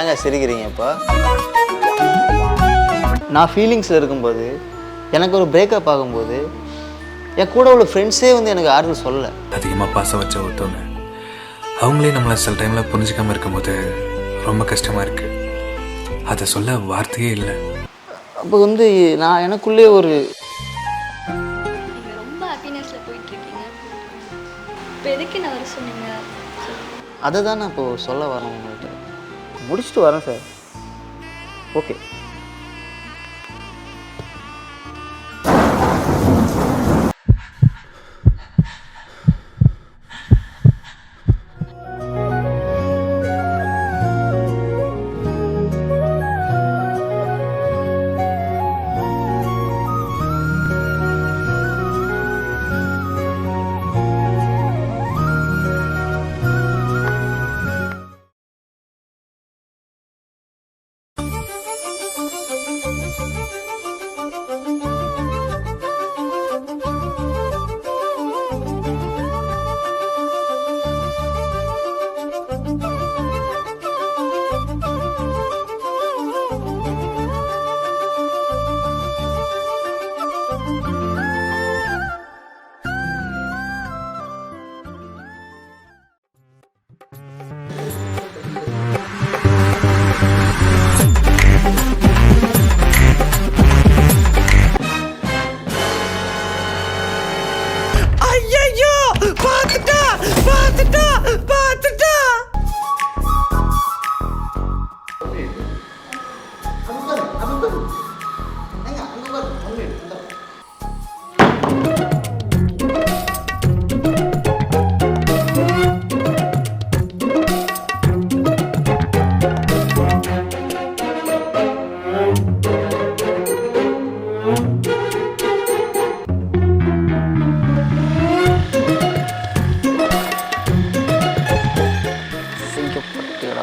ஏங்க சிரிக்கிறீங்க இப்போ? நான் ஃபீலிங்ஸில் இருக்கும்போது, எனக்கு ஒரு பிரேக்கப் ஆகும்போது என் கூட உள்ள ஃப்ரெண்ட்ஸே வந்து எனக்கு ஆறுதல் சொல்லலை. அதிகமாக பாசம் வச்ச ஒருத்தவங்க அவங்களே நம்மளை சில டைமில் புரிஞ்சிக்காமல் இருக்கும்போது ரொம்ப கஷ்டமாக இருக்குது. அதை சொல்ல வார்த்தையே இல்லை. அப்போ வந்து நான் எனக்குள்ளே ஒரு ரொம்ப ஹாப்பினஸில் போயிட்டுருக்கீங்க. இப்போ எதுக்கு நான் வர சொன்னீங்க? அதை தான் நான் இப்போது சொல்ல வரேன் உங்கள்கிட்ட. முடிச்சுட்டு வரேன் சார். ஓகே.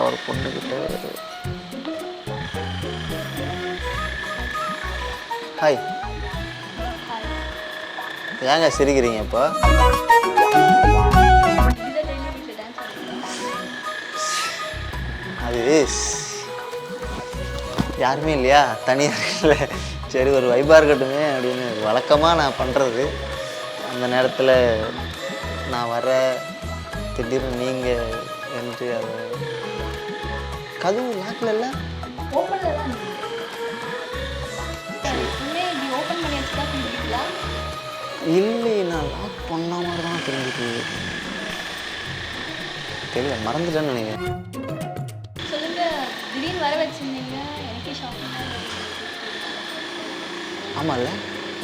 ஒரு பொண்ணுக்கிட்ட ஹாய். ஏங்க சிரிக்கிறீங்க இப்போ? அது யாருமே இல்லையா, தனியாக இல்லை, சரி ஒரு வைப்பாக இருக்கட்டுமே அப்படின்னு வழக்கமாக நான் பண்ணுறது. அந்த நேரத்தில் நான் வர திடீர்னு நீங்கள் என்று அதை கதவு லாக்கில் இல்லை, இல்லை நான் லாக் பண்ண மாதிரி தான் தெரிஞ்சுட்டு தெரியல, மறந்துட்டேன்னு நினைக்கிறேன். ஆமாம்ல,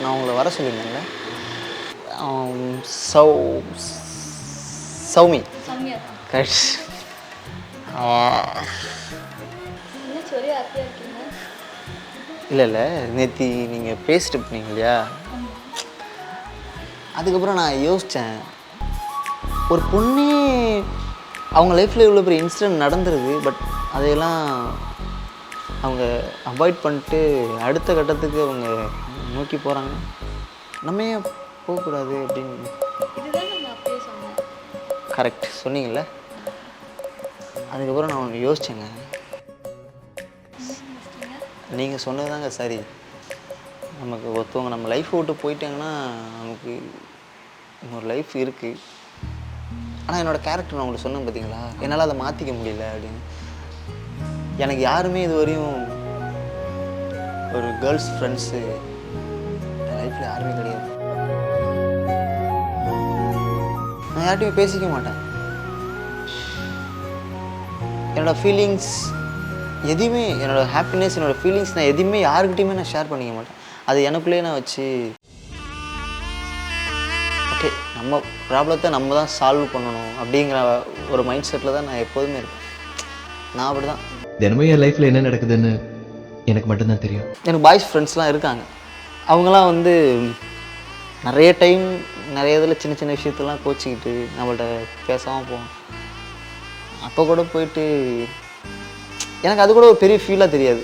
நான் உங்களை வர சொல்லியிருந்தேன்ல. சௌமி கரெக்ட். இல்லை நேற்று நீங்கள் பேசிட்டு போனீங்க இல்லையா, அதுக்கப்புறம் நான் யோசித்தேன், ஒரு பொண்ணே அவங்க லைஃப்பில் இவ்வளோ பெரிய இன்சிடென்ட் நடந்துருது, பட் அதையெல்லாம் அவங்க அவாய்ட் பண்ணிட்டு அடுத்த கட்டத்துக்கு அவங்க நோக்கி போகிறாங்க. நம்ம ஏன் போகக்கூடாது அப்படின்னு கரெக்ட் சொன்னீங்கள்ல. அதுக்கப்புறம் நான் ஒன்று யோசித்தேங்க, நீங்கள் சொன்னது தாங்க சரி. நமக்கு ஒருத்தவங்க நம்ம லைஃப்பை விட்டு போயிட்டாங்கன்னா நமக்கு இன்னொரு லைஃப் இருக்குது. ஆனால் என்னோடய கேரக்டர் நான் உங்களுக்கு சொன்னேன் பார்த்தீங்களா, என்னால் அதை மாற்றிக்க முடியல அப்படின்னு. எனக்கு யாருமே இது வரையும் ஒரு கேர்ள்ஸ் ஃப்ரெண்ட்ஸு என் லைஃப்பில் யாருமே கிடையாது. நான் யார்கிட்டையும் பேசிக்க மாட்டேன். என்னோடய ஃபீலிங்ஸ் எதுவுமே, என்னோடய ஹாப்பினஸ், என்னோடய ஃபீலிங்ஸ் நான் எதுவுமே யாருக்கிட்டையுமே நான் ஷேர் பண்ணிக்க மாட்டேன். அது எனக்குள்ளேயே நான் வச்சு ஓகே நம்ம ப்ராப்ளத்தை நம்ம தான் சால்வ் பண்ணணும் அப்படிங்கிற ஒரு மைண்ட் செட்டில் தான் நான் எப்போதுமே இருப்பேன். நான் அப்படி தான். தினமும் என் லைஃப்பில் என்ன நடக்குதுன்னு எனக்கு மட்டும்தான் தெரியும். எனக்கு பாய்ஸ் ஃப்ரெண்ட்ஸ்லாம் இருக்காங்க. அவங்களாம் வந்து நிறைய டைம் நிறைய இதில் சின்ன சின்ன விஷயத்தெல்லாம் கோச்சிக்கிட்டு நம்மள்ட்ட பேசாமல் போவோம். அப்போ கூட போயிட்டு எனக்கு அது கூட ஒரு பெரிய ஃபீலாக தெரியாது.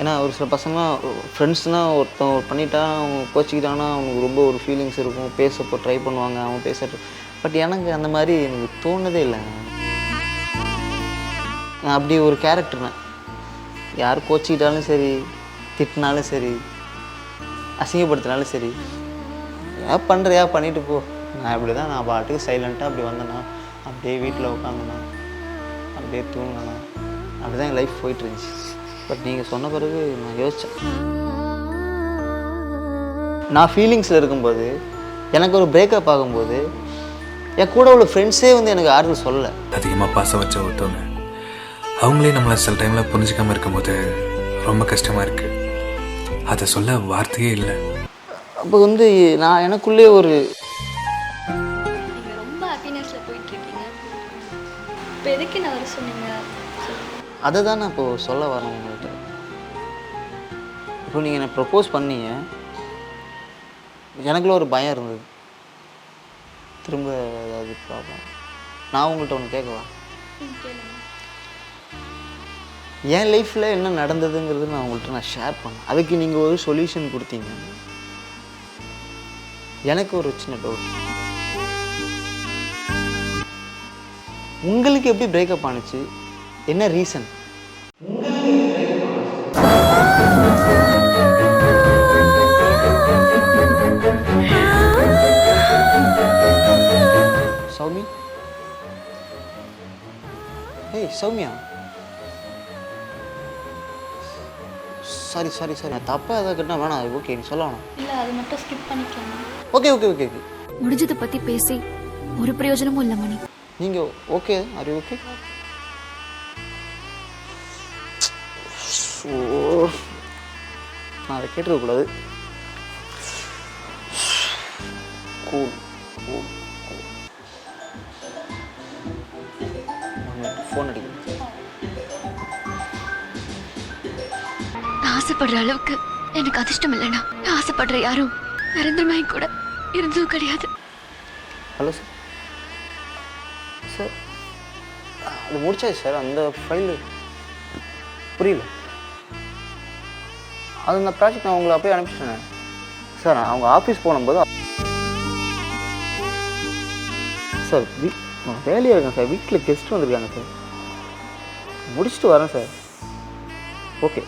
ஏன்னா ஒரு சில பசங்களாம் ஃப்ரெண்ட்ஸ்னால் ஒருத்தன் பண்ணிட்டா அவங்க கோச்சிக்கிட்டாங்கன்னா அவனுக்கு ரொம்ப ஒரு ஃபீலிங்ஸ் இருக்கும், பேசப்போ ட்ரை பண்ணுவாங்க, அவன் பேசுறது. பட் எனக்கு அந்த மாதிரி எனக்கு தோணுதே இல்லை. நான் அப்படி ஒரு கேரக்டர் நான். யார் கோச்சிக்கிட்டாலும் சரி, திட்டினாலும் சரி, அசிங்கப்படுத்தினாலும் சரி, ஏன் பண்ணுறியா பண்ணிட்டு போ. நான் இப்படி தான், நான் பாட்டுக்கு சைலண்ட்டாக அப்படி வந்தேன்னா, அப்படியே வீட்டில் உட்காந்துனா, அப்படியே தூங்கினா, அப்படி தான் என் லைஃப் போயிட்டு இருந்துச்சு. பட் நீங்கள் சொன்ன பிறகு நான் யோசித்தேன். நான் ஃபீலிங்ஸில் இருக்கும்போது, எனக்கு ஒரு பிரேக்கப் ஆகும்போது, என் கூட உள்ள ஃப்ரெண்ட்ஸே வந்து எனக்கு ஆறுதல் சொல்லலை. அதிகமாக பாசம் வச்ச ஒருத்தவங்க அவங்களே நம்மளை சில டைமில் புரிஞ்சிக்காமல் இருக்கும்போது ரொம்ப கஷ்டமாக இருக்குது. அதை சொல்ல வார்த்தையே இல்லை. அப்போ வந்து நான் எனக்குள்ளே ஒரு நீங்கள் ரொம்ப ஹாப்பினஸில் போயிட்டுருக்கீங்க. இப்போ எதுக்கு நான் வர சொன்னீங்க? அதை தான் நான் இப்போது சொல்ல வரேன் உங்கள்கிட்ட. இப்போ நீங்கள் எனக்கு ப்ரப்போஸ் பண்ணீங்க, எனக்குள்ள ஒரு பயம் இருந்தது, திரும்ப ஏதாவது ப்ராப்ளம். நான் உங்கள்கிட்ட ஒன்று கேட்கவா? கேளுங்க. என் லைஃப்பில் என்ன நடந்ததுங்கிறது நான் உங்கள்கிட்ட ஷேர் பண்ணேன். அதுக்கு நீங்கள் ஒரு சொல்யூஷன் கொடுத்தீங்க. எனக்கு ஒரு சின்ன டவுட், உங்களுக்கு எப்படி பிரேக்கப் ஆணுச்சு? என்ன ரீசன்? சௌமி, ஏய் சௌமியா, சாரி சாரி சாரி, நான் தப்பாக எதாவது கேட்டால் வேணாம். ஓகே, நீ சொல்ல வேணாம். இல்லை, அது மட்டும் ஸ்கிப் பண்ணிக்கலாம். Okay okay okay okay. முடிஞ்சதை பத்தி பேசி ஒரு பிரயோஜனமும் இல்லை மணி. நீங்கள் okay, are you okay? So நான் அதை கேட்டுருக்கக்கூடாது. Cool cool cool. ஃபோன் அடிக்கிறேன். நான் ஆசைப்படுற அளவுக்கு எனக்கு அதிர்ஷ்டம் இல்லைன்னா நான் ஆசைப்படுற யாரும் நிரந்தரமாய் கூட இருந்ததும் கிடையாது. Hello sir. சார் அது முடிச்சாச்சு சார். அந்த ஃபைலு புரியல. அது அந்த ப்ராஜெக்ட் நான் உங்களை அப்போயே அனுப்பிச்சிட்டேன் சார். அவங்க ஆஃபீஸ் போகும்போது சார் நான் வேலையாக இருக்கேன் சார். வீட்டில் கெஸ்ட் வந்திருக்காங்க சார். முடிச்சுட்டு வரேன் சார். ஓகே.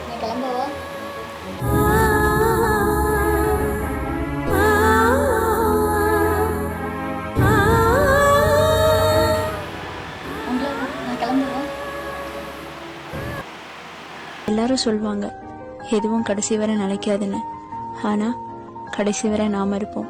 நான் கிளம்பவா? உங்களை நான் கிளம்பவா? எல்லாரும் சொல்லுவாங்க எதுவும் கடைசி வரை நிலைக்காதுன்னு. ஆனா கடைசி வரை நாம இருப்போம்.